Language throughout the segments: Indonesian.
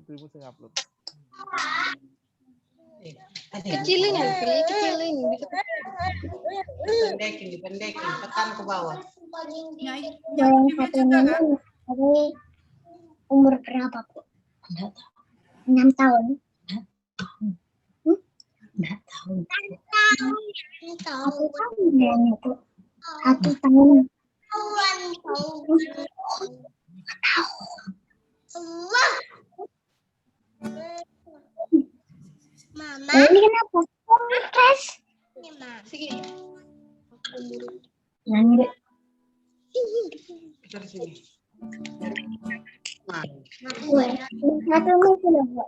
Dirimu saya upload. Kecilin ya, kecilin. Dipendekin, tekan ke bawah. Yang satunya ini dari umur berapa, Bu? 6 tahun. 6 tahun. 1 tahun ya, Bu. 1 tahun. Mama. Ini kenapa? Stres. Nyanyi deh. Putar sini. Nah, Satu ini sudah, Bu.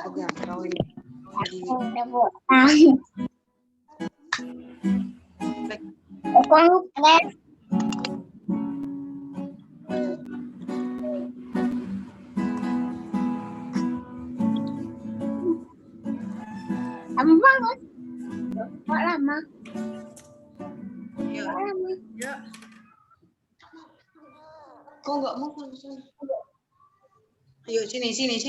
pegang kau ini. Udah, Bu. Pokoknya stres. Lama banget. Kok lama? Ya, Kok lama? ya. Kau nggak mau ke sana? Ayo sini. Sini.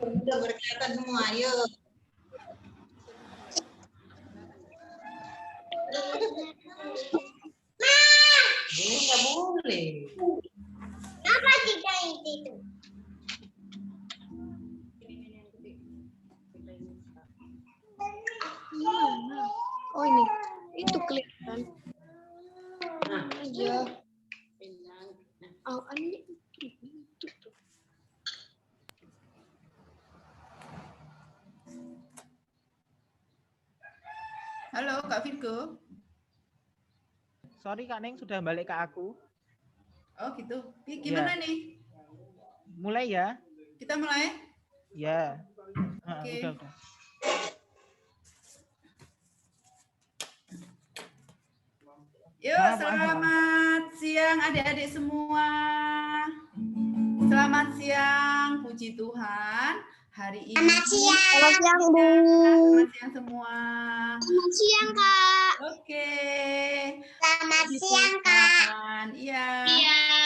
Udah berkelihatan semua, ayo. Nggak boleh. Apa tidak itu? Oh ini, itu kelihatan. Nah, Iya. Oh ini. Halo Kak Virgo. Sorry Kak Neng sudah balik ke aku. Oh gitu. Gimana nih? Mulai ya? Kita mulai? Ya. Oke. Udah. Yuk, selamat siang adik-adik semua. Selamat siang, puji Tuhan. Hari ini Selamat siang. Selamat siang, Bu. Selamat siang semua. Selamat siang, Kak. Oke. Selamat Puji siang, Kak. Tuhan. Iya.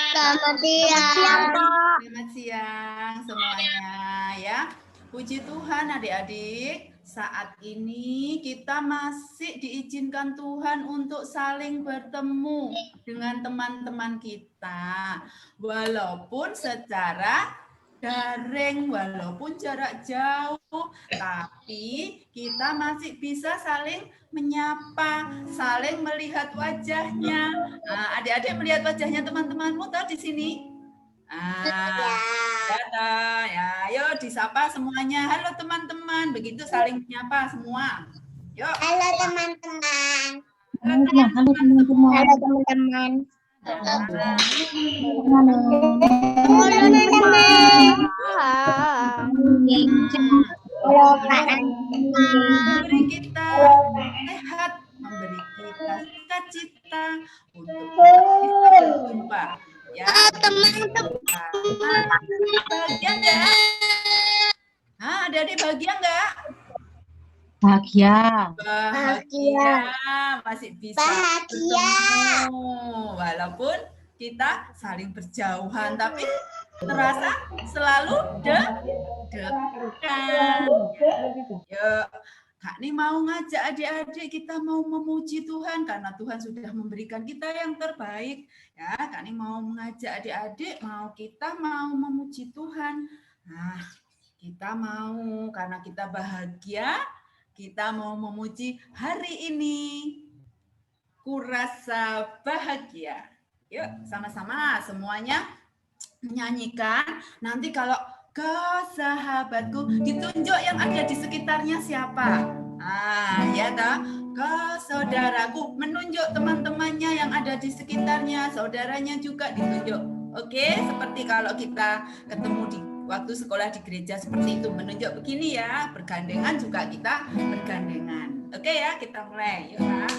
Selamat siang, Kak. Selamat siang semuanya ya. Puji Tuhan adik-adik. Saat ini kita masih diizinkan Tuhan untuk saling bertemu dengan teman-teman kita. Walaupun secara daring, walaupun jarak jauh, tapi kita masih bisa saling menyapa, saling melihat wajahnya. Nah, adik-adik melihat wajahnya teman-temanmu tahu di sini? Ya, ayo disapa semuanya. Halo teman-teman, begitu saling menyapa semua. Yuk. Halo teman-teman. Halo teman-teman. Halo teman-teman. Halo teman-teman. Halo Kak. Memberi kita sehat, memberi kita sukacita untuk bisa berjumpa. Ya, teman-teman. Bahagia enggak? Adik-adik bahagia enggak? Bahagia, masih bisa bertemu walaupun kita saling berjauhan tapi terasa selalu dekat. Yuk, Kak Nih mau ngajak adik-adik kita mau memuji Tuhan karena Tuhan sudah memberikan kita yang terbaik. Ya, Kak Nih mau mengajak adik-adik kita mau memuji Tuhan. Nah, kita mau karena kita bahagia. Kita mau memuji hari ini. Kurasa bahagia. Yuk, sama-sama semuanya menyanyikan. Nanti kalau kau sahabatku, ditunjuk yang ada di sekitarnya siapa? Ya toh. Kau saudaraku, menunjuk teman-temannya yang ada di sekitarnya, saudaranya juga ditunjuk. Oke, seperti kalau kita ketemu di waktu sekolah di gereja seperti itu, menunjuk begini ya, bergandengan juga kita bergandengan. Oke ya, kita mulai. Yuk, Kak.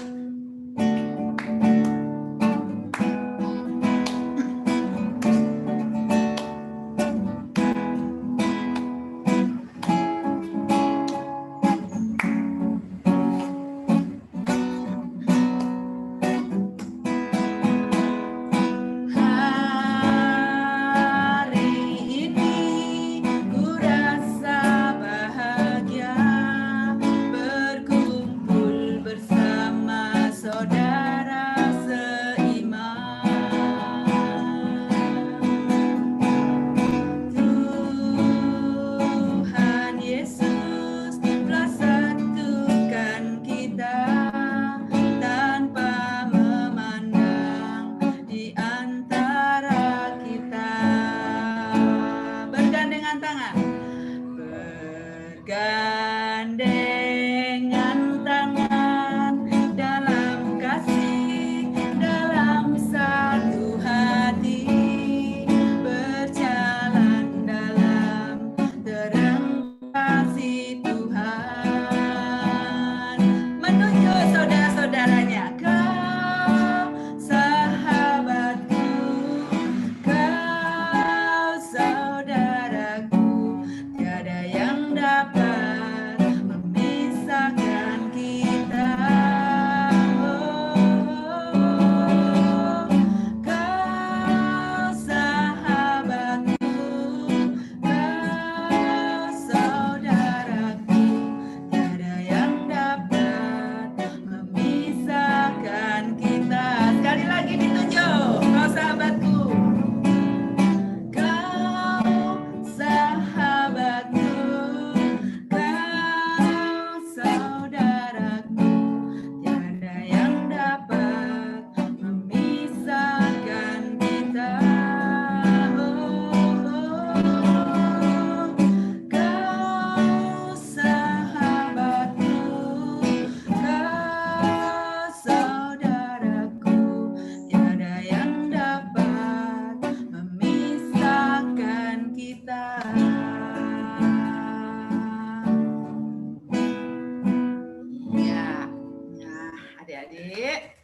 Adik-adik,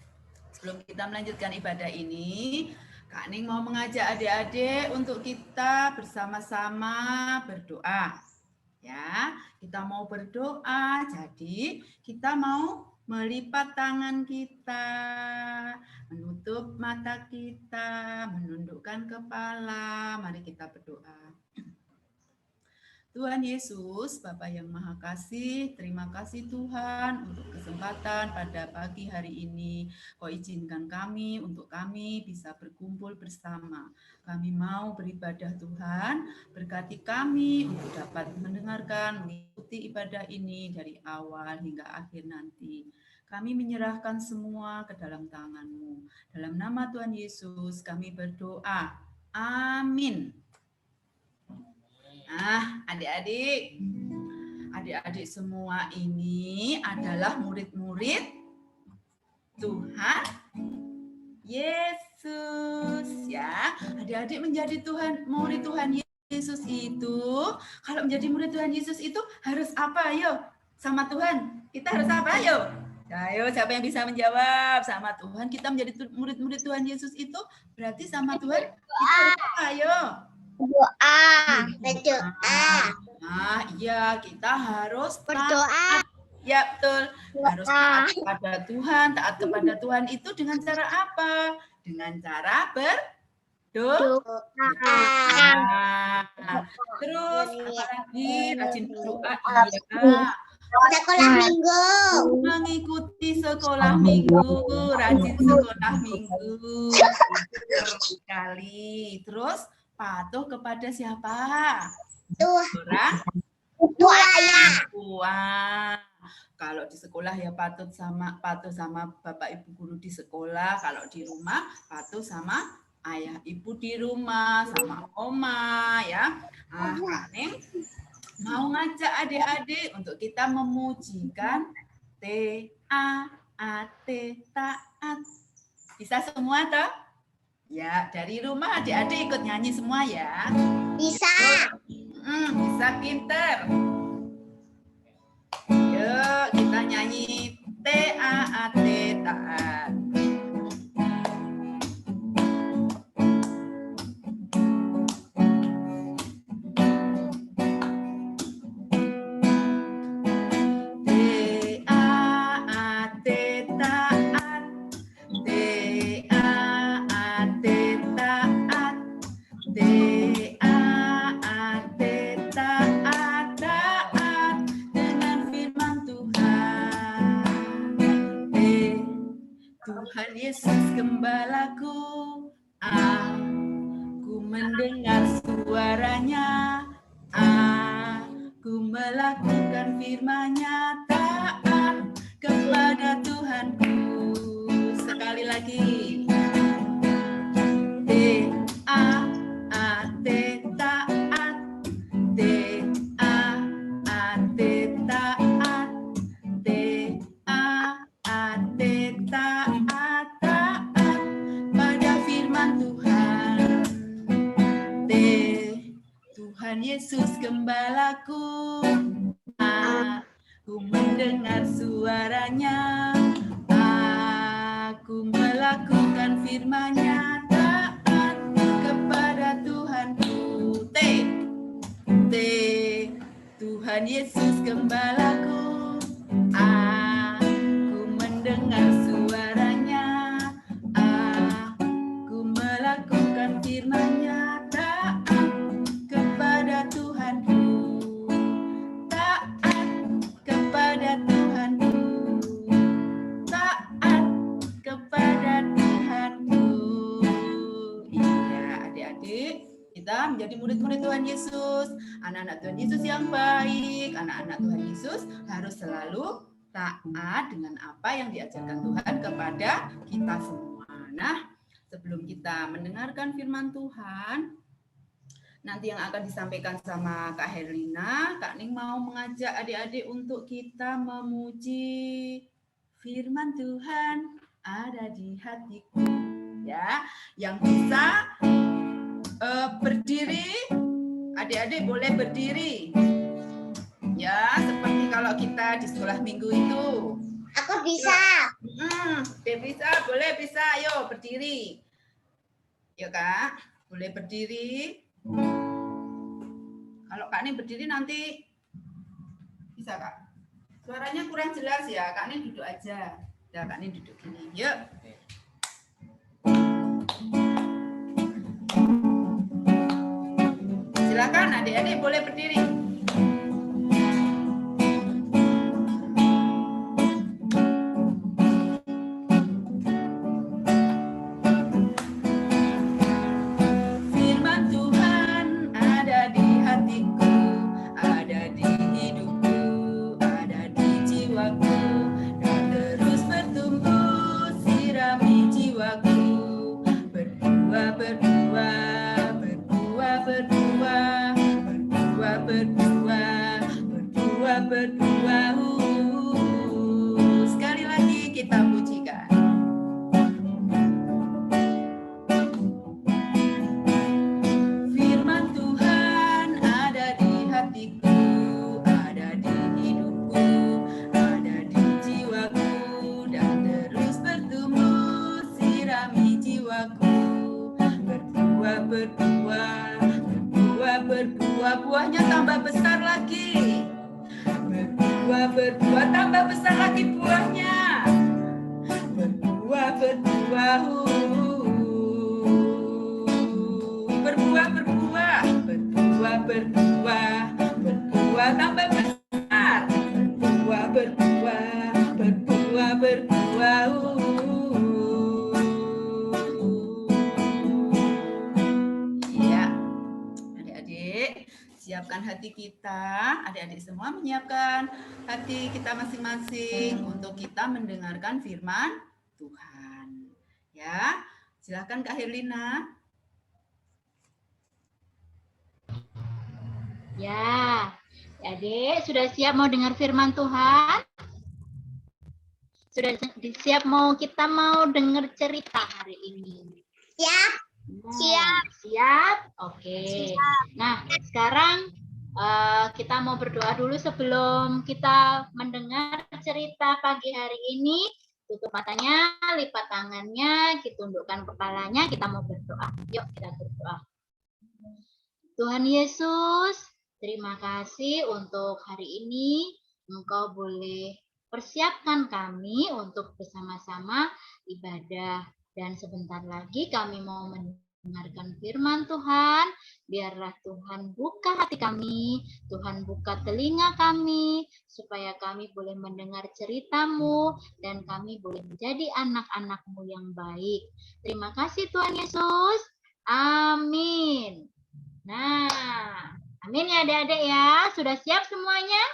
sebelum kita melanjutkan ibadah ini, Kak Ning mau mengajak adik-adik untuk kita bersama-sama berdoa. Ya, kita mau berdoa, jadi kita mau melipat tangan kita, menutup mata kita, menundukkan kepala. Mari kita berdoa. Tuhan Yesus, Bapa yang Maha Kasih, terima kasih Tuhan untuk kesempatan pada pagi hari ini. Kau izinkan kami untuk kami bisa berkumpul bersama. Kami mau beribadah Tuhan, berkati kami untuk dapat mendengarkan, mengikuti ibadah ini dari awal hingga akhir nanti. Kami menyerahkan semua ke dalam tangan-Mu. Dalam nama Tuhan Yesus kami berdoa. Amin. Nah, adik-adik semua ini adalah murid-murid Tuhan Yesus, ya. Adik-adik menjadi murid Tuhan Yesus itu, kalau menjadi murid Tuhan Yesus itu harus apa? Ayo, sama Tuhan. Kita harus apa? Ayo, siapa yang bisa menjawab? Sama Tuhan kita menjadi murid-murid Tuhan Yesus itu berarti sama Tuhan kita harus apa? Ayo. Berdoa. Nah, iya, kita harus Berdoa. Ya, betul. Harus taat kepada Tuhan. Taat kepada Tuhan itu dengan cara apa? Dengan cara berdoa. Terus apalagi rajin berdoa. Iya. Sekolah minggu. Mengikuti sekolah minggu, rajin sekolah minggu. Sekali. Terus patuh kepada siapa? Orang tua. Kalau di sekolah ya patuh sama Bapak Ibu guru di sekolah. Kalau di rumah patuh sama ayah ibu di rumah, sama oma ya. Nah, Kak Ning mau ngajak adik-adik untuk kita memujikan T-A-A-T, taat. Bisa semua toh? Ya, dari rumah adik-adik ikut nyanyi semua ya. Bisa. Bisa pinter. Yuk, kita nyanyi T-A-A-T, taat. Tuhan Yesus Gembalaku, aku mendengar suaranya, aku melakukan firman-Nya, taat kepada Tuhanku. Sekali lagi. T-A-A-T, taat. T-A-A-T, taat. T-A-A-T, taat, taat pada firman Tuhan. Tuhan Yesus Gembalaku, aku mendengar suaranya, aku melakukan firman-Nya, taat kepada Tuhanku. Tuhan Yesus Gembalaku, aku mendengar suaranya, aku melakukan firman-Nya, taat kepada Tuhanku. Taat kepada Tuhanku. Taat kepada Tuhanku. Iya, adik-adik, kita menjadi murid-murid Tuhan Yesus, anak-anak Tuhan Yesus yang baik. Anak-anak Tuhan Yesus harus selalu taat dengan apa yang diajarkan Tuhan kepada kita semua. Nah, sebelum kita mendengarkan firman Tuhan, nanti yang akan disampaikan sama Kak Herlina, Kak Ning mau mengajak adik-adik untuk kita memuji firman Tuhan ada di hatiku. Ya, yang bisa berdiri, adik-adik boleh berdiri. Ya, seperti kalau kita di sekolah minggu itu. Aku bisa. bisa, boleh bisa. Ayo berdiri. Yuk Kak, boleh berdiri. Kalau Kak Ning berdiri nanti bisa Kak. Suaranya kurang jelas ya. Kak Ning duduk aja. Ya Kak Ning duduk gini. Yuk. Silakan adik-adik boleh berdiri. Firman Tuhan ada di hatiku, ada di hidupku, ada di jiwaku, dan terus bertumbuh sirami jiwaku. Berbuah, berbuah, berbuah, berbuah, berbuah, berbuah, berbuah, berbuah. Sekali lagi kita pujikan. Firman Tuhan ada di hatiku, ada di hidupku, ada di jiwaku, dan terus bertumbuh sirami jiwaku. Berbuah, berbuah, berbuah, berbuah, buahnya tambah besar lagi. Berbuah, berbuah, tambah besar lagi buahnya. Berbuah, berbuah, berbuah, berbuah, berbuah, berbuah, berbuah, tambah besar. Berbuah, berbuah, berbuah, berbuah. Iya, adik-adik, siapkan hati kita. Adik-adik semua menyiapkan hati kita masing-masing untuk kita mendengarkan firman Tuhan. Ya, silakan Kak Herlina. Ya, adik sudah siap mau dengar firman Tuhan? Sudah siap kita mau dengar cerita hari ini? Siap. Nah, Siap. Siap? Oke. Nah, sekarang kita mau berdoa dulu sebelum kita mendengar cerita pagi hari ini. Tutup matanya, lipat tangannya, kita tundukkan kepalanya, kita mau berdoa. Yuk kita berdoa. Tuhan Yesus, terima kasih untuk hari ini. Engkau boleh persiapkan kami untuk bersama-sama ibadah. Dan sebentar lagi kami mau mendengarkan firman Tuhan. Biarlah Tuhan buka hati kami, Tuhan buka telinga kami, supaya kami boleh mendengar cerita-Mu dan kami boleh menjadi anak-anak-Mu yang baik. Terima kasih Tuhan Yesus. Amin. Nah, amin ya adik-adik ya. Sudah siap semuanya?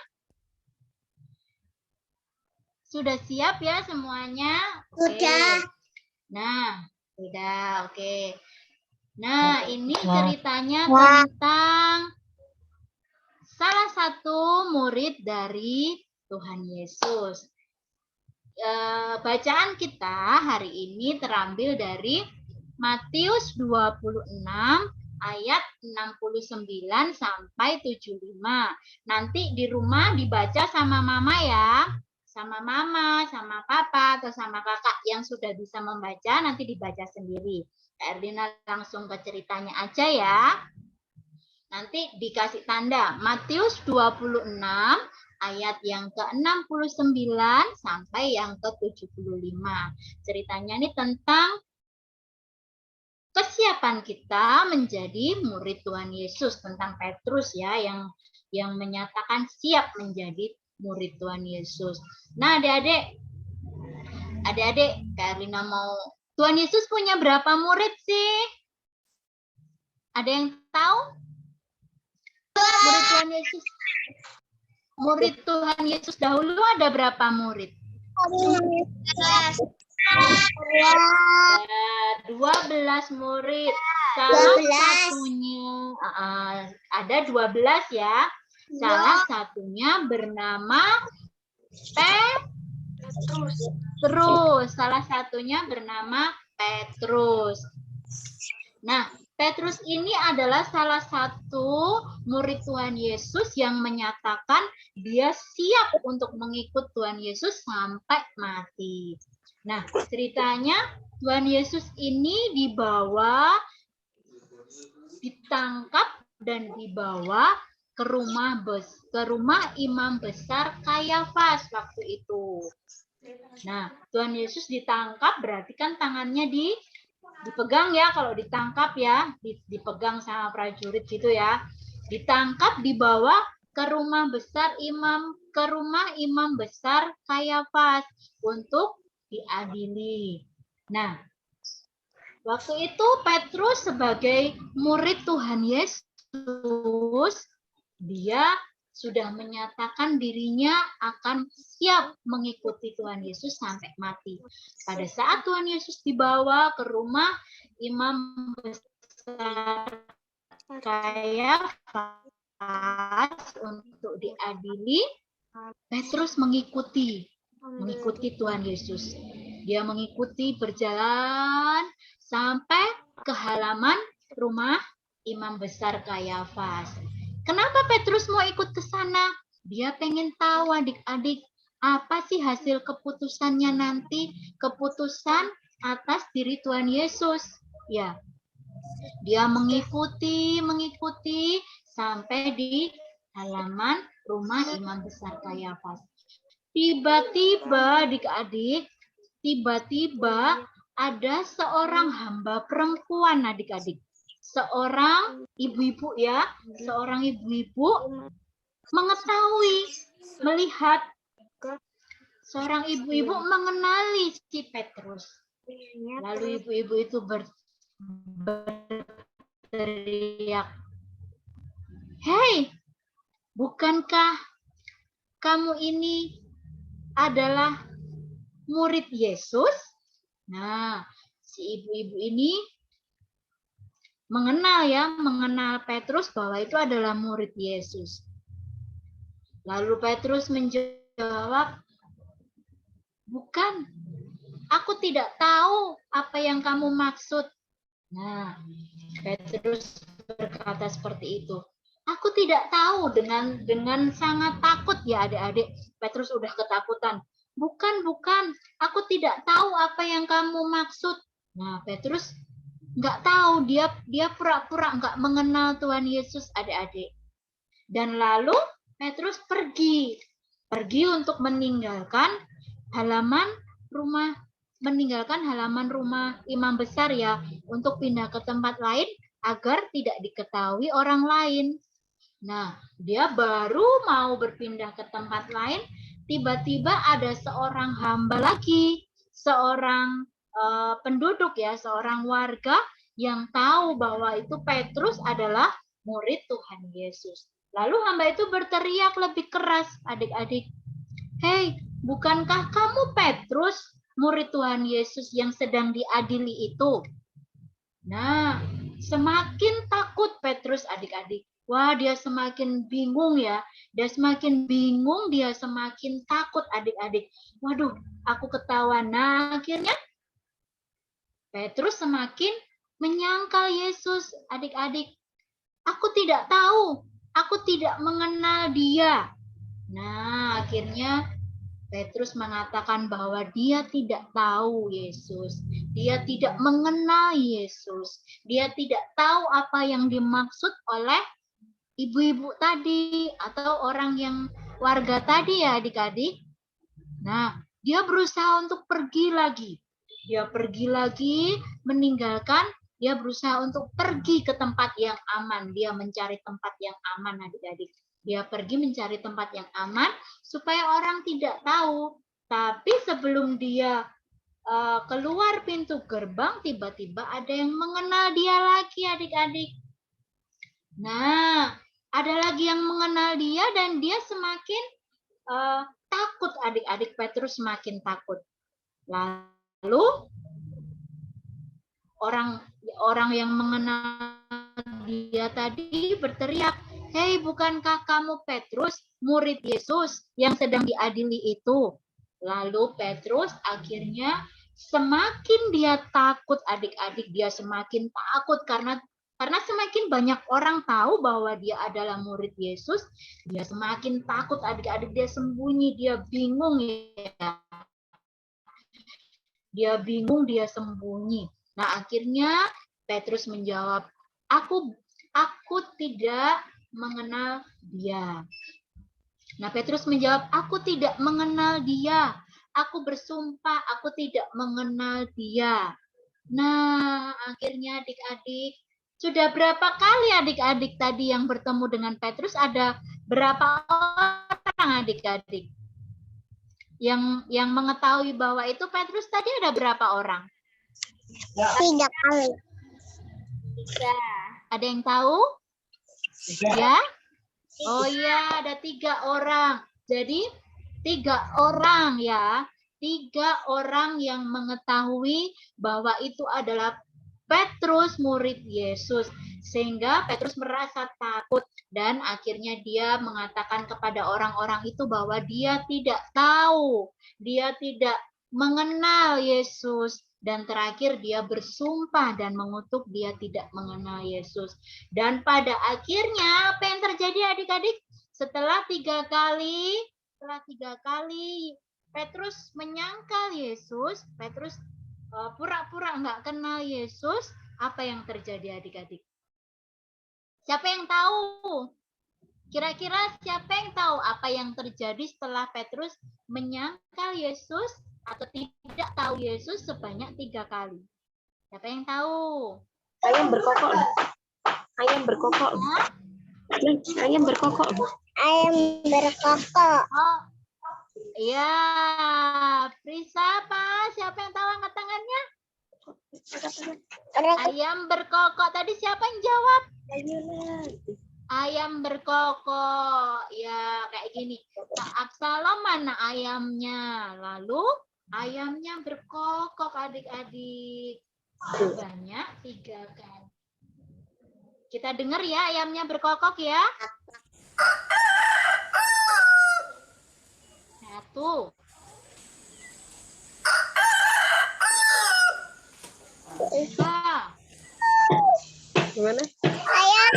Sudah siap ya semuanya? Sudah. Nah, sudah. Oke. Nah, ini ceritanya tentang salah satu murid dari Tuhan Yesus. Bacaan kita hari ini terambil dari Matius 26 ayat 69 sampai 75. Nanti di rumah dibaca sama mama ya. Sama mama, sama papa, atau sama kakak yang sudah bisa membaca, nanti dibaca sendiri. Kak Erdina langsung ke ceritanya aja ya. Nanti dikasih tanda Matius 26 ayat yang ke-69 sampai yang ke-75. Ceritanya ini tentang kesiapan kita menjadi murid Tuhan Yesus, tentang Petrus ya yang menyatakan siap menjadi murid Tuhan Yesus. Nah, adik-adik, Kak Erlina mau, Tuhan Yesus punya berapa murid sih? Ada yang tahu? Murid Tuhan Yesus. Murid Tuhan Yesus dahulu ada berapa murid? 12 murid. Salah satunya ada 12 ya. Salah satunya bernama Petrus. Salah satunya bernama Petrus. Nah, Petrus ini adalah salah satu murid Tuhan Yesus yang menyatakan dia siap untuk mengikut Tuhan Yesus sampai mati. Nah, ceritanya Tuhan Yesus ini ditangkap dan dibawa ke rumah imam besar Kayafas waktu itu. Nah, Tuhan Yesus ditangkap berarti kan tangannya dipegang ya, kalau ditangkap ya, dipegang sama prajurit gitu ya. Ditangkap, dibawa ke rumah imam besar Kayafas untuk diadili. Nah, waktu itu Petrus sebagai murid Tuhan Yesus, dia sudah menyatakan dirinya akan siap mengikuti Tuhan Yesus sampai mati. Pada saat Tuhan Yesus dibawa ke rumah imam besar Kayafas untuk diadili, Petrus mengikuti Tuhan Yesus. Dia mengikuti berjalan sampai ke halaman rumah imam besar Kayafas. Kenapa Petrus mau ikut ke sana? Dia pengen tahu adik-adik, apa sih hasil keputusannya nanti? Keputusan atas diri Tuhan Yesus. Ya, dia mengikuti sampai di halaman rumah imam besar Kayafas. Tiba-tiba adik-adik, ada seorang hamba perempuan adik-adik. Seorang ibu-ibu ya, seorang ibu-ibu melihat seorang ibu-ibu mengenali si Petrus. Lalu ibu-ibu itu berteriak, "Hei, bukankah kamu ini adalah murid Yesus?" Nah, si ibu-ibu ini mengenal Petrus bahwa itu adalah murid Yesus. Lalu Petrus menjawab, "Bukan, aku tidak tahu apa yang kamu maksud." Nah, Petrus berkata seperti itu. Aku tidak tahu, dengan sangat takut ya adik-adik. Petrus udah ketakutan. Bukan, aku tidak tahu apa yang kamu maksud. Nah, Petrus nggak tahu, dia pura-pura nggak mengenal Tuhan Yesus adik-adik. Dan lalu Petrus pergi untuk meninggalkan halaman rumah imam besar ya, untuk pindah ke tempat lain agar tidak diketahui orang lain. Nah, dia baru mau berpindah ke tempat lain, tiba-tiba ada seorang hamba lagi, seorang penduduk ya, seorang warga yang tahu bahwa itu Petrus adalah murid Tuhan Yesus. Lalu hamba itu berteriak lebih keras, adik-adik, "Hei, bukankah kamu Petrus, murid Tuhan Yesus yang sedang diadili itu?" Nah, semakin takut Petrus adik-adik. Wah, dia semakin bingung ya. Dia semakin bingung, dia semakin takut adik-adik. Waduh, aku ketahuan. Nah, akhirnya Petrus semakin menyangkal Yesus adik-adik. Aku tidak tahu, aku tidak mengenal dia. Nah, akhirnya Petrus mengatakan bahwa dia tidak tahu Yesus. Dia tidak mengenal Yesus. Dia tidak tahu apa yang dimaksud oleh ibu-ibu tadi atau warga tadi ya adik-adik. Nah, dia berusaha untuk pergi lagi. Dia pergi lagi, dia berusaha untuk pergi ke tempat yang aman. Dia mencari tempat yang aman adik-adik. Dia pergi mencari tempat yang aman supaya orang tidak tahu. Tapi sebelum dia keluar pintu gerbang, tiba-tiba ada yang mengenal dia lagi adik-adik. Nah, ada lagi yang mengenal dia dan dia semakin takut adik-adik. Petrus semakin takut. Lalu orang yang mengenal dia tadi berteriak, "Hei, bukankah kamu Petrus, murid Yesus yang sedang diadili itu?" Lalu Petrus akhirnya semakin dia takut adik-adik, dia semakin takut karena semakin banyak orang tahu bahwa dia adalah murid Yesus, dia semakin takut adik-adik, dia sembunyi, dia bingung ya. Dia bingung, dia sembunyi. Nah, akhirnya Petrus menjawab, aku tidak mengenal dia. Nah, Petrus menjawab, aku tidak mengenal dia. Aku bersumpah, aku tidak mengenal dia. Nah, akhirnya adik-adik, sudah berapa kali adik-adik tadi yang bertemu dengan Petrus? Ada berapa orang adik-adik? Yang mengetahui bahwa itu Petrus tadi ada berapa orang? 3 kali. 3. Ada yang tahu? Ya? Oh ya, ada 3 orang. Jadi 3 orang ya. 3 orang yang mengetahui bahwa itu adalah Petrus murid Yesus. Sehingga Petrus merasa takut dan akhirnya dia mengatakan kepada orang-orang itu bahwa dia tidak tahu, dia tidak mengenal Yesus. Dan terakhir dia bersumpah dan mengutuk dia tidak mengenal Yesus. Dan pada akhirnya apa yang terjadi adik-adik? Setelah 3 kali Petrus menyangkal Yesus, Petrus pura-pura nggak kenal Yesus, apa yang terjadi adik-adik? Siapa yang tahu? Kira-kira siapa yang tahu apa yang terjadi setelah Petrus menyangkal Yesus atau tidak tahu Yesus sebanyak 3 kali? Siapa yang tahu? Ayam berkokok. Ayam berkokok. Hah? Ayam berkokok. Ayam berkokok. Oh, iya. Prisa apa? Siapa yang tahu angkat tangannya? Ayam berkokok. Tadi siapa yang jawab? Ayam berkokok. Ya, kayak gini. Kak Absalom mana ayamnya? Lalu ayamnya berkokok adik-adik. Banyak 3 kali. Kita dengar ya ayamnya berkokok ya. 1. Tiga. Gimana? Ayam.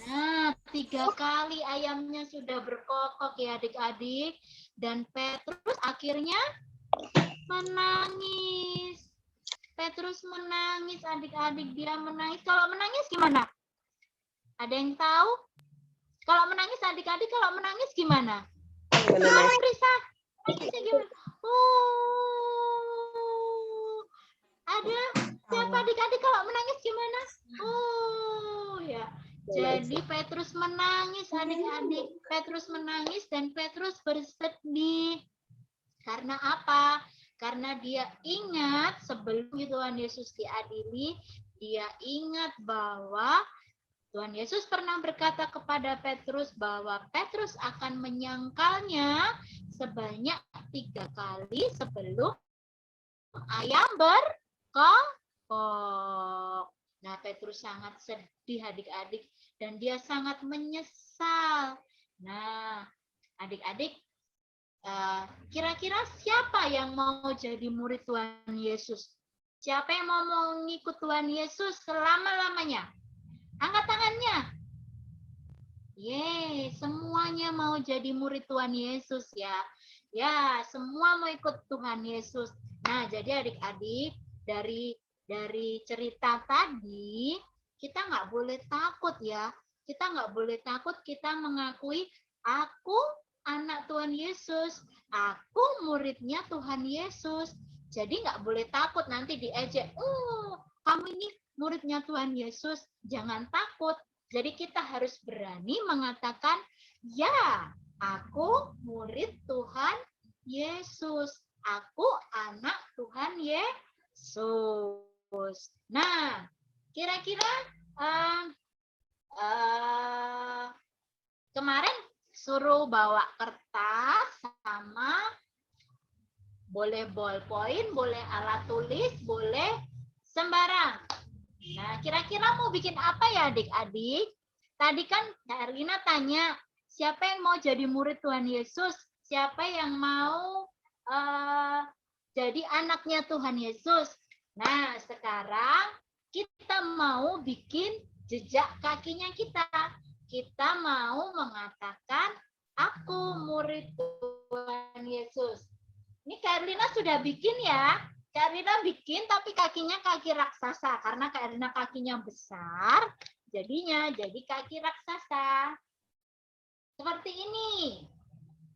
Nah, 3 kali ayamnya sudah berkokok ya adik-adik. Dan Petrus akhirnya menangis. Petrus menangis adik-adik. Dia menangis. Kalau menangis gimana? Ada yang tahu? Kalau menangis adik-adik, kalau menangis gimana? Gimana Prisa? Nangisnya gimana? Ada siapa adik-adik kalau menangis gimana? Ya. Jadi Petrus menangis adik-adik. Petrus menangis dan Petrus bersedih. Karena apa? Karena dia ingat sebelum Tuhan Yesus diadili, dia ingat bahwa Tuhan Yesus pernah berkata kepada Petrus bahwa Petrus akan menyangkalnya sebanyak 3 kali sebelum ayam berkokok. Nah, Petrus sangat sedih adik-adik dan dia sangat menyesal. Nah, adik-adik, kira-kira siapa yang mau jadi murid Tuhan Yesus? Siapa yang mau mengikut Tuhan Yesus selama-lamanya? Angkat tangannya. Yeay, semuanya mau jadi murid Tuhan Yesus ya. Ya, semua mau ikut Tuhan Yesus. Nah, jadi adik-adik, dari cerita tadi, kita nggak boleh takut ya. Kita nggak boleh takut kita mengakui, aku anak Tuhan Yesus. Aku muridnya Tuhan Yesus. Jadi nggak boleh takut nanti diejek. Kamu ini muridnya Tuhan Yesus, jangan takut. Jadi kita harus berani mengatakan, ya, aku murid Tuhan Yesus. Aku anak Tuhan Yesus. Nah, kira-kira kemarin suruh bawa kertas sama boleh ballpoint, boleh alat tulis, boleh sembarang. Nah, kira-kira mau bikin apa ya adik-adik? Tadi kan Kak Erlina tanya, siapa yang mau jadi murid Tuhan Yesus? Siapa yang mau jadi anaknya Tuhan Yesus? Nah, sekarang kita mau bikin jejak kakinya kita. Kita mau mengatakan, aku murid Tuhan Yesus. Ini Kak Erlina sudah bikin ya. Kak Erlina bikin tapi kakinya kaki raksasa. Karena Kak Erlina kakinya besar, jadinya jadi kaki raksasa. Seperti ini.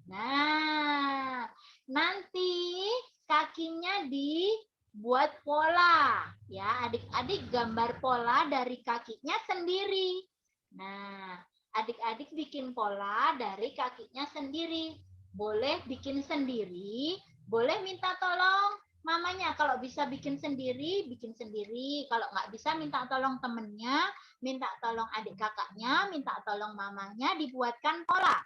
Nah, nanti kakinya dibuat pola. Ya, adik-adik gambar pola dari kakinya sendiri. Nah, adik-adik bikin pola dari kakinya sendiri. Boleh bikin sendiri, boleh minta tolong mamanya. Kalau bisa bikin sendiri, bikin sendiri. Kalau nggak bisa, minta tolong temennya, minta tolong adik kakaknya, minta tolong mamanya, dibuatkan pola.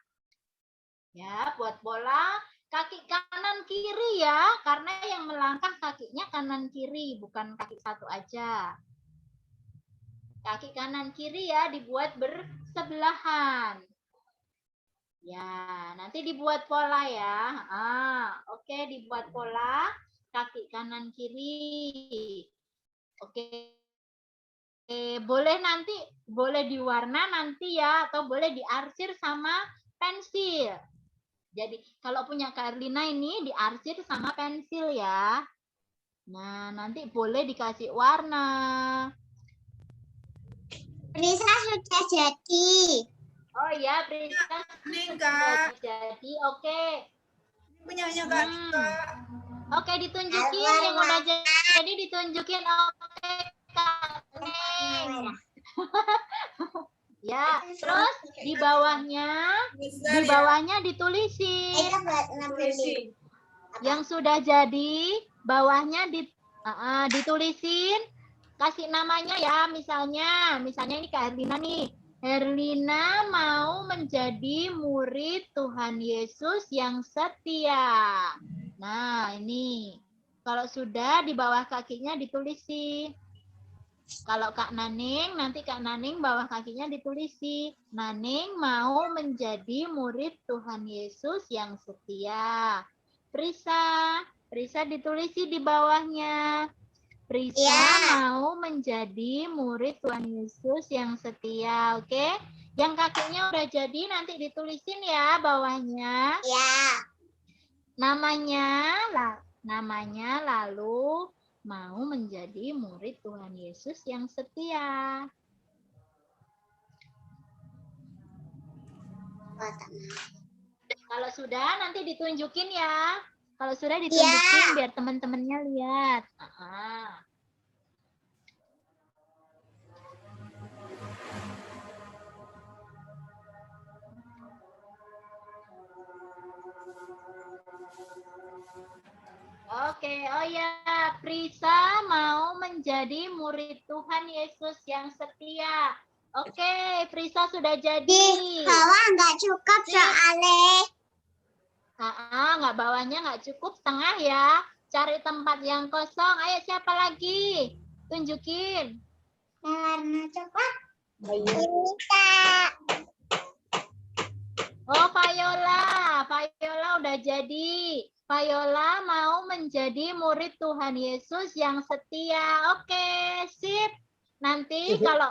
Ya, buat pola kaki kanan kiri ya, karena yang melangkah kakinya kanan kiri, bukan kaki satu aja. Kaki kanan kiri ya, dibuat bersebelahan. Ya, nanti dibuat pola ya. Oke, dibuat pola kaki kanan kiri. Oke. Boleh nanti, boleh diwarna nanti ya, atau boleh diarsir sama pensil. Jadi, kalau punya Kak Erlina ini diarsir sama pensil ya. Nah, nanti boleh dikasih warna. Prisa sudah jadi. Oh iya, Prisa Nih, sudah Kak. jadi. Oke. Punyanya Kak Rika. Oke, ditunjukin yang udah jadi ditunjukin. Oke, Kak Neng. Ya, terus di bawahnya ditulisin. Yang sudah jadi, bawahnya ditulisin, kasih namanya ya, misalnya ini Kak Herlina nih. Herlina mau menjadi murid Tuhan Yesus yang setia. Nah, ini. Kalau sudah, di bawah kakinya ditulisin. Kalau Kak Naning, nanti Kak Naning bawah kakinya ditulisi. Naning mau menjadi murid Tuhan Yesus yang setia. Prisa ditulisi di bawahnya. Prisa mau menjadi murid Tuhan Yesus yang setia, oke? Yang kakinya udah jadi nanti ditulisin ya bawahnya. Ya. Namanya lalu mau menjadi murid Tuhan Yesus yang setia. Kalau sudah nanti ditunjukin ya. Kalau sudah ditunjukin biar teman-temannya lihat. Oke, oh ya, Prisa mau menjadi murid Tuhan Yesus yang setia. Oke, Prisa sudah jadi. Di bawah nggak cukup soalnya. Nggak bawahnya nggak cukup, setengah ya. Cari tempat yang kosong. Ayo, siapa lagi? Tunjukin. Warna coklat. Kita. Oh, Viola udah jadi. Viola mau menjadi murid Tuhan Yesus yang setia. Oke, sip. Nanti kalau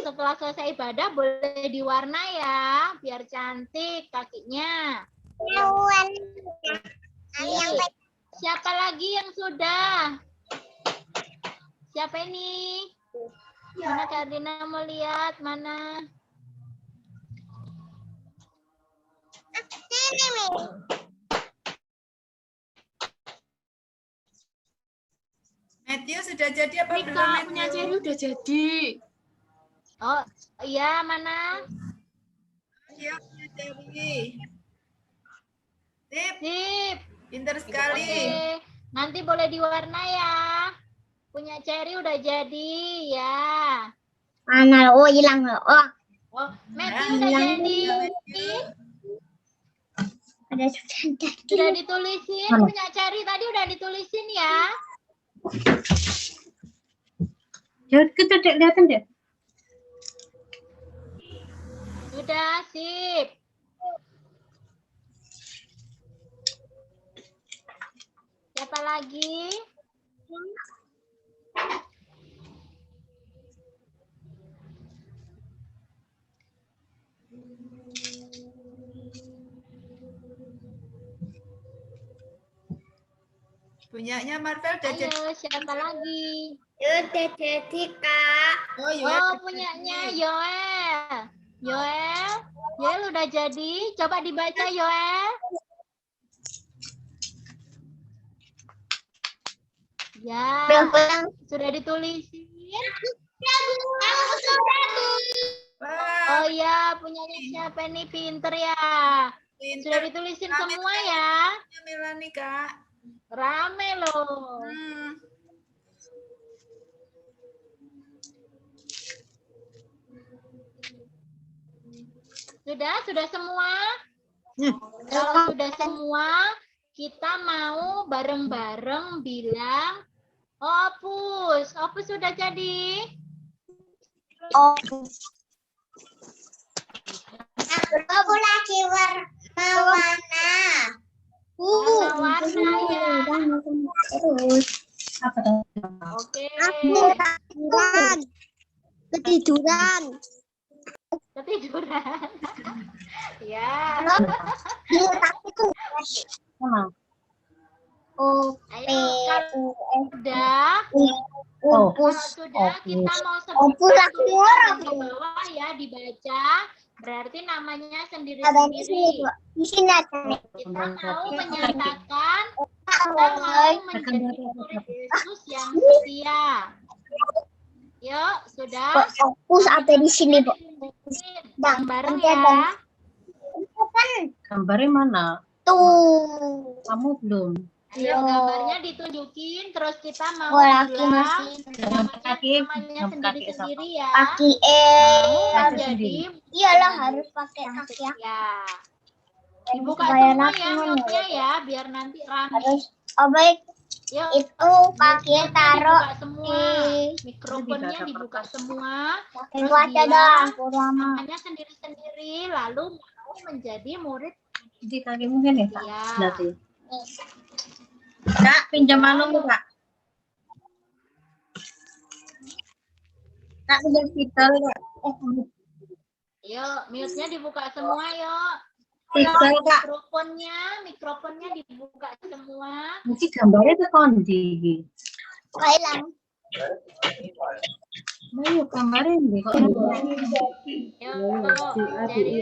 setelah selesai ibadah boleh diwarna ya, biar cantik kakinya. Siapa lagi yang sudah? Siapa ini? Mana Kak Dina mau lihat? Mana? Matthew sudah jadi apa belum, Rika Matthew? punya Cherry udah jadi. Oh iya, mana? Iya, punya Cherry. Sip, Sip. pinter sekali. Oke. Nanti boleh diwarna ya. Punya Cherry udah jadi ya. Mana? Oh, hilang. Oh, Matthew udah jadi. ada sudah. Sudah ditulisin. Punya Cherry tadi udah ditulisin ya. Kita kelihatan deh. Sudah, sip. Siapa lagi? Punyanya Marvel udah jadi. Ayo, siapa lagi? Udah jadi Kak. Oh, Oh, punyanya Yoel. Yoel udah jadi. Coba dibaca Yoel. Ya, sudah ditulisin. Wah, Oh ya, punyanya siapa nih? Pinter ya. pintar. Sudah ditulisin Rame semua sekali ya. Melani, Kak. Rame loh. Sudah semua? Kalau sudah semua, kita mau bareng-bareng bilang Opus. Opus sudah jadi? Aku lagi warna. Warna-warna ya. Terus apa tuh? Oke. Ketiduran. Ketiduran. Ya. Sama. Ayo, kalau sudah, Oh, kalau sudah kita mau Opus sebutkan lagi tulisan orang. di bawah ya, dibaca. Berarti namanya Ada di sini, sendiri-sendiri. Bu. Di sini ada. Kita mau menyatakan, kita mau menjadi murid Yesus yang setia. Yuk, sudah. Opus ada di sini, Bu. Bareng ya. gambarnya mana? Tuh. Kamu belum. Ayo, gambarnya ditunjukin, terus kita mau Lagi bilang masih namanya Jam kaki sendiri-sendiri ya. kaki Mau Kaki jadi sendiri. Iyalah harus pakai kaki ya. ya. Dibuka Supaya semua nanti ya mana mute-nya ya, biar nanti rame. Harus. Oh baik. Yuk, Itu kaki mute-nya taruh dibuka semua. Mikrofonnya dibuka semua. itu aja doang. Kurang. Namanya sendiri-sendiri, lalu mau menjadi murid Di kaki mungkin ya, Kak? ya. Berarti. Kak, pinjam anu, Kak. Kak, pinjam spidol, Kak. Yuk, mute-nya dibuka semua yuk. Spidol, Kak. Mikrofonnya dibuka semua. Mesti gambarnya tuh kondi. Hilang. Ayo, gambarnya nih. Kok Yuk, jadi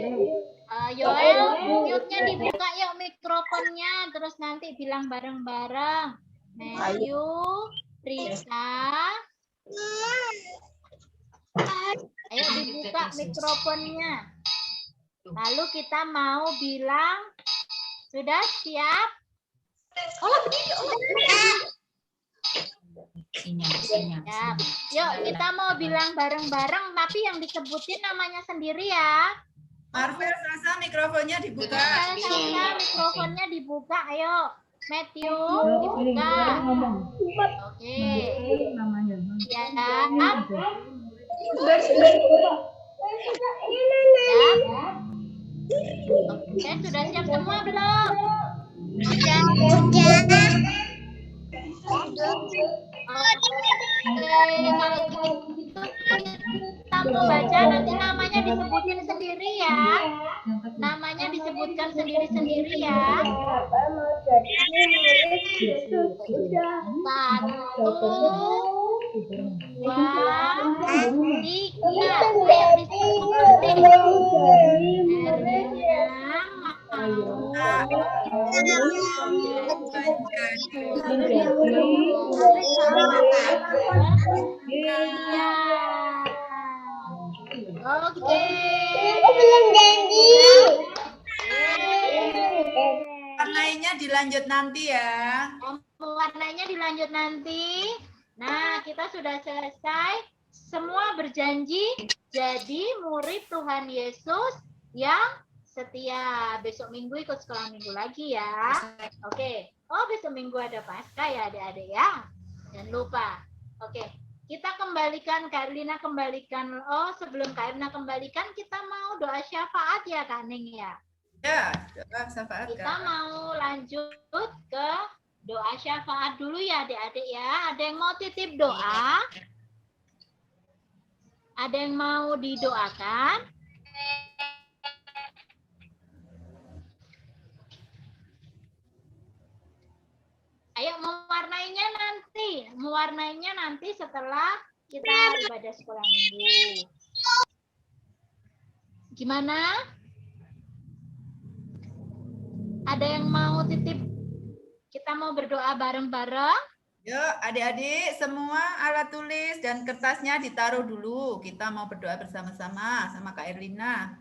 Yoel, mute-nya dibuka yuk mikrofonnya, terus nanti bilang bareng-bareng. Melayu, Risa. Ayo dibuka mikrofonnya. Lalu kita mau bilang, sudah siap? Siap. Yuk, kita mau bilang bareng-bareng, tapi yang disebutin namanya sendiri ya. Marvel, Sasa, mikrofonnya dibuka. Sasa, mikrofonnya dibuka, ayo. Matthew, dibuka. Oke. namanya? Ya. Oke, sudah siap semua belum? Udah. Oke, kalau gitu kita mau baca nanti namanya disebutin sendiri ya. Namanya disebutkan sendiri-sendiri ya. 1, 2, 3. Ayo disebutin. Oke. Warnanya dilanjut nanti ya. Warnanya dilanjut nanti. Nah, kita sudah selesai. Semua berjanji jadi murid Tuhan Yesus yang setia. Besok minggu ikut sekolah minggu lagi ya. Oke. Oh, besok minggu ada Paskah ya adik-adik ya. Jangan lupa. Oke. Kita kembalikan, Kak Erlina kembalikan. Oh, sebelum Kak Erlina kembalikan, kita mau doa syafaat ya, Kak Ning ya. Ya, doa syafaat. Kita mau lanjut ke doa syafaat dulu ya adik-adik ya. Ada yang mau titip doa? Ada yang mau didoakan? Ayo mewarnai mewarnainya nanti setelah kita ibadah sekolah minggu. Gimana? Ada yang mau titip? Kita mau berdoa bareng-bareng? Yuk, adik-adik semua alat tulis dan kertasnya ditaruh dulu. Kita mau berdoa bersama-sama sama Kak Erlina.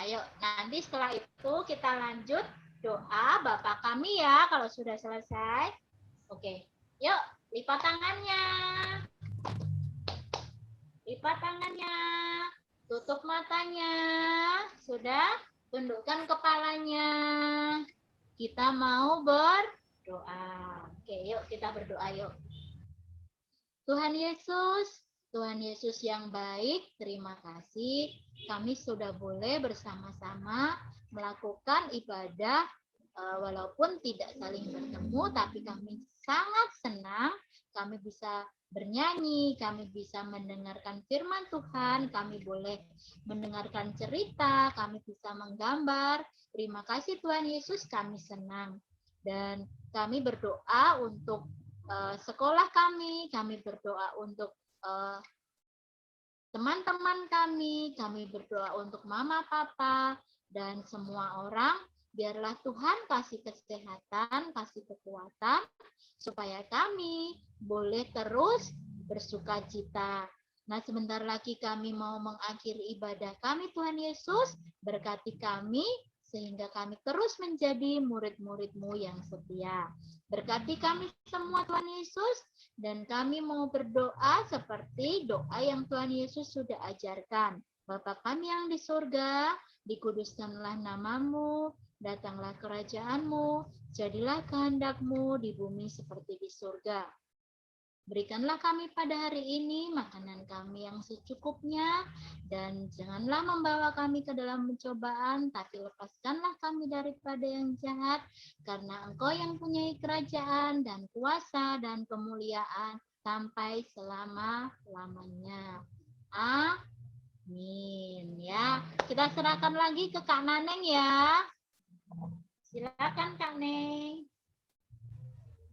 Ayo, nanti setelah itu kita lanjut doa Bapa kami ya kalau sudah selesai. Oke, yuk lipat tangannya. Lipat tangannya. Tutup matanya. Sudah? Tundukkan kepalanya. Kita mau berdoa. Oke, yuk kita berdoa yuk. Tuhan Yesus yang baik, terima kasih. Kami sudah boleh bersama-sama melakukan ibadah walaupun tidak saling bertemu, tapi kami sangat senang kami bisa bernyanyi, kami bisa mendengarkan firman Tuhan, kami boleh mendengarkan cerita, kami bisa menggambar. Terima kasih Tuhan Yesus, kami senang. Dan kami berdoa untuk sekolah kami berdoa untuk teman-teman kami berdoa untuk mama, papa, dan semua orang. Biarlah Tuhan kasih kesehatan, kasih kekuatan, supaya kami boleh terus bersuka cita. Nah, sebentar lagi kami mau mengakhiri ibadah kami, Tuhan Yesus. Berkati kami, sehingga kami terus menjadi murid-murid-Mu yang setia. Berkati kami semua, Tuhan Yesus. Dan kami mau berdoa seperti doa yang Tuhan Yesus sudah ajarkan. Bapa kami yang di surga, dikuduskanlah nama-Mu, datanglah kerajaan-Mu, jadilah kehendak-Mu di bumi seperti di surga. Berikanlah kami pada hari ini makanan kami yang secukupnya, dan janganlah membawa kami ke dalam pencobaan, tapi lepaskanlah kami daripada yang jahat, karena Engkau yang punya kerajaan dan kuasa dan kemuliaan sampai selama-lamanya. Amin. Ya, kita serahkan lagi ke Kak Naneng ya. Silakan Kak Neng.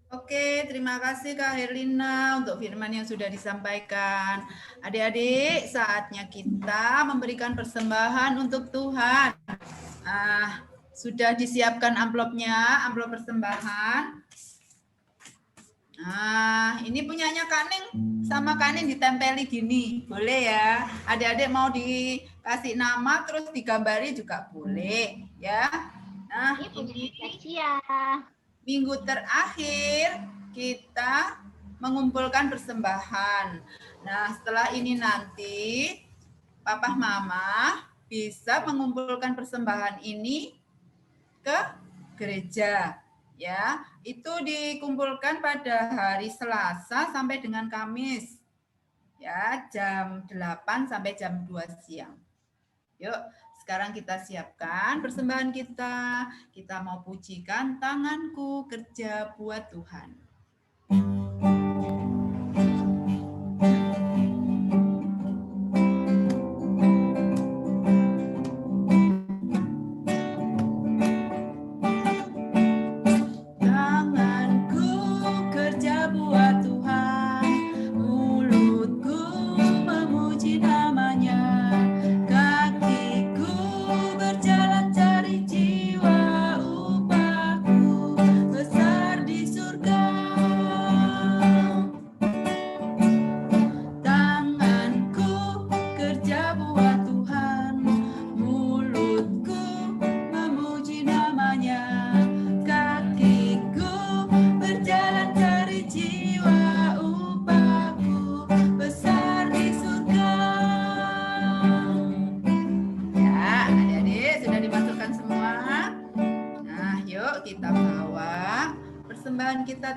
Oke, terima kasih Kak Herlina untuk firman yang sudah disampaikan. Adik-adik, saatnya kita memberikan persembahan untuk Tuhan. Sudah disiapkan amplopnya, amplop persembahan. Ini punyanya Kak Neng sama Kak Neng ditempeli gini, boleh ya? Adik-adik mau dikasih nama terus digambari juga boleh, ya. Nah, ini minggu terakhir kita mengumpulkan persembahan. Nah, setelah ini nanti Papa Mama bisa mengumpulkan persembahan ini ke gereja. Ya, itu dikumpulkan pada hari Selasa sampai dengan Kamis. Ya, jam 8 sampai jam 2 siang. Yuk, sekarang kita siapkan persembahan kita. Kita mau pujikan tanganku kerja buat Tuhan.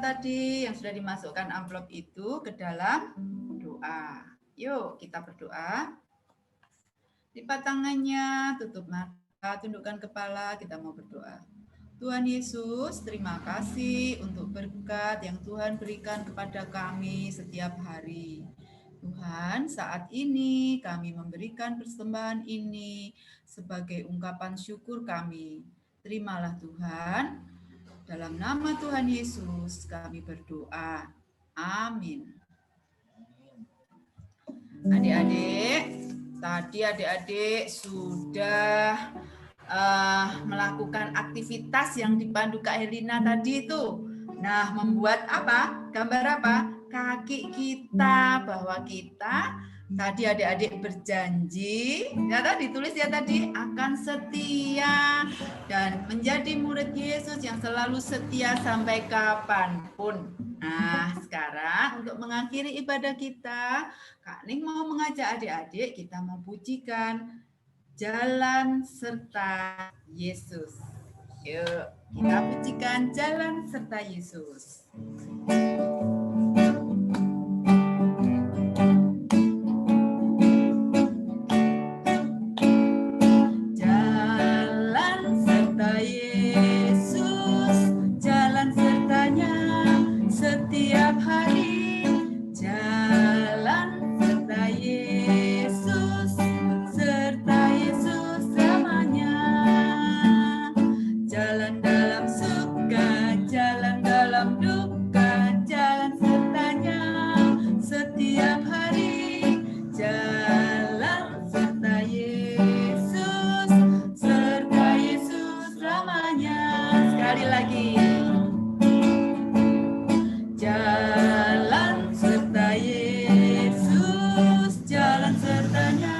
Tadi yang sudah dimasukkan amplop itu ke dalam doa. Yuk kita berdoa. Lipat tangannya, tutup mata, tundukkan kepala, kita mau berdoa. Tuhan Yesus, terima kasih untuk berkat yang Tuhan berikan kepada kami setiap hari. Tuhan, saat ini kami memberikan persembahan ini sebagai ungkapan syukur kami. Terimalah Tuhan. Dalam nama Tuhan Yesus kami berdoa. Amin. Adik-adik, tadi adik-adik sudah melakukan aktivitas yang dipandu Kak Helina tadi itu. Nah, membuat apa? Gambar apa? Kaki kita, bahwa kita tadi adik-adik berjanji, ya tadi ditulis ya tadi, akan setia dan menjadi murid Yesus yang selalu setia sampai kapanpun. Nah, sekarang untuk mengakhiri ibadah kita, Kak Ning mau mengajak adik-adik, kita mau pujikan Jalan Serta Yesus. Yuk, kita pujikan Jalan Serta Yesus. Jalan serta Yesus, jalan sertanya setiap hari. Jalan serta Yesus, serta Yesus selamanya. Jalan dalam suka, jalan dalam duka, jalan sertanya setiap hari. Jalan serta Yesus, serta Yesus selamanya. Sekali lagi. Jalan serta Yesus, jalan sertanya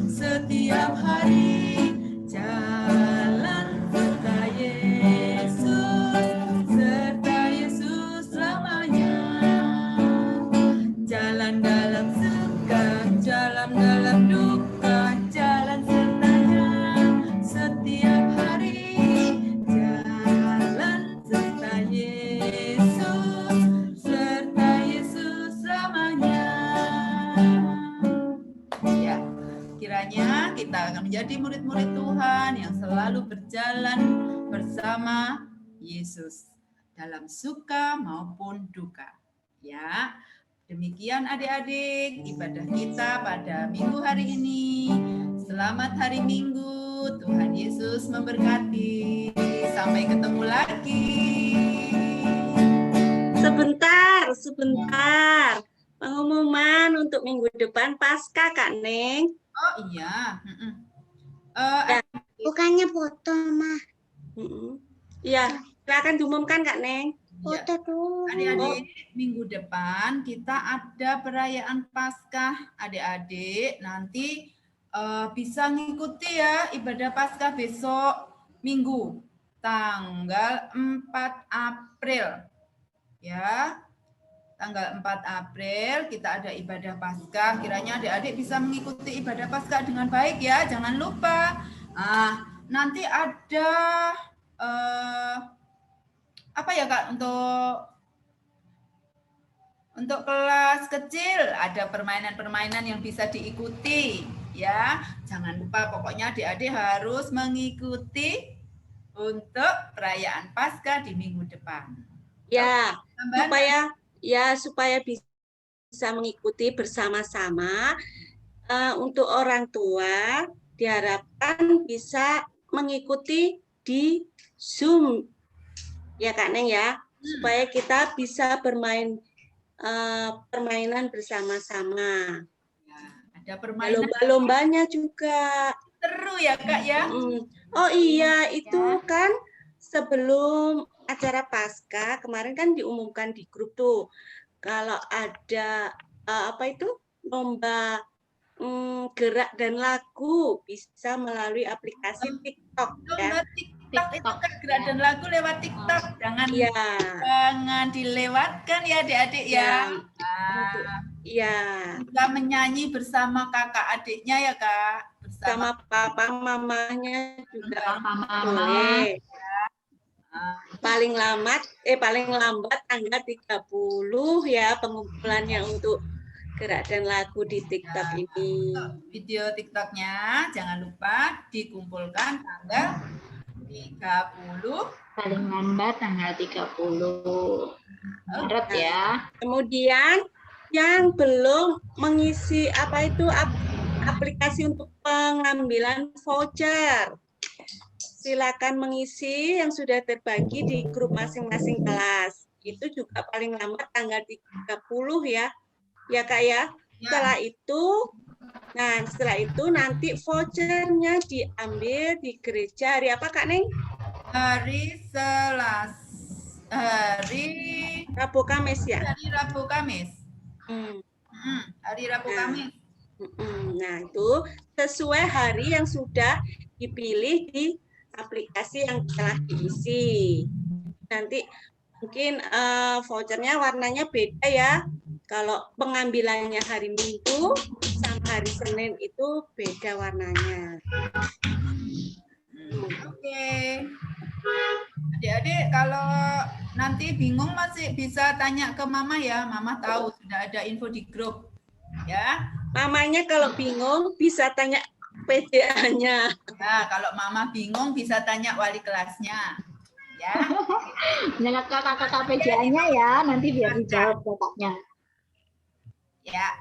setiap hari. Jalan serta Yesus, serta Yesus selamanya. Jalan dalam suka, jalan dalam duka, jalan sertanya setiap hari. Jalan serta Yesus, serta Yesus selamanya. Ya, kiranya kita akan menjadi murid-murid Tuhan yang selalu berjalan bersama Yesus dalam suka maupun duka. Ya, demikian adik-adik ibadah kita pada minggu hari ini. Selamat hari Minggu, Tuhan Yesus memberkati. Sampai ketemu lagi. Sebentar. Pengumuman untuk minggu depan Paskah, Kak Neng. Oh iya. Bukannya foto, mah. Iya, silakan diumumkan, Kak Neng. Foto dulu. Adik-adik, minggu depan kita ada perayaan Paskah. Adik-adik nanti bisa ngikuti ya ibadah Paskah besok Minggu, tanggal 4 April. Ya, tanggal 4 April kita ada ibadah Paskah. Kiranya adik-adik bisa mengikuti ibadah Paskah dengan baik ya. Jangan lupa. Nanti ada apa ya Kak, untuk kelas kecil ada permainan-permainan yang bisa diikuti ya. Jangan lupa, pokoknya adik-adik harus mengikuti untuk perayaan Paskah di minggu depan. Ya, supaya bisa mengikuti bersama-sama. Untuk orang tua diharapkan bisa mengikuti di Zoom. Ya Kak Neng ya, supaya kita bisa bermain permainan bersama-sama. Ya, ada permainan Lomba-lombanya juga. Seru ya Kak ya. Oh iya, itu kan sebelum acara Paskah kemarin kan diumumkan di grup tuh. Kalau ada lomba gerak dan lagu bisa melalui aplikasi TikTok ya. TikTok itu kan gerak dan lagu lewat TikTok. Jangan dilewatkan ya adik-adik ya. Iya. Bisa menyanyi bersama kakak adiknya ya Kak. Bersama papa mamanya juga boleh. Paling lambat tanggal 30 ya pengumpulannya untuk gerak dan lagu di TikTok ini. Video TikToknya jangan lupa dikumpulkan tanggal 30. Paling lambat tanggal 30 Maret ya. Kemudian yang belum mengisi aplikasi untuk pengambilan voucher. silakan mengisi yang sudah terbagi di grup masing-masing kelas. Itu juga paling lambat tanggal 30 ya. Ya Kak ya. Setelah itu nanti vouchernya diambil di gereja hari apa Kak Neng? Hari Rabu Kamis ya. Hari Rabu Kamis. Hari Rabu Kamis. Nah, itu sesuai hari yang sudah dipilih di aplikasi yang telah diisi. Nanti mungkin vouchernya warnanya beda ya. Kalau pengambilannya hari Minggu sama hari Senin itu beda warnanya. Oke. Adik-adik kalau nanti bingung masih bisa tanya ke Mama ya. Mama tahu sudah ada info di grup. Ya. Mamanya kalau bingung bisa tanya PDA-nya. Nah, kalau Mama bingung bisa tanya wali kelasnya. Ya. Jangan kakak-kakak PJ-nya ya, nanti biar dijawab kakaknya. Ya.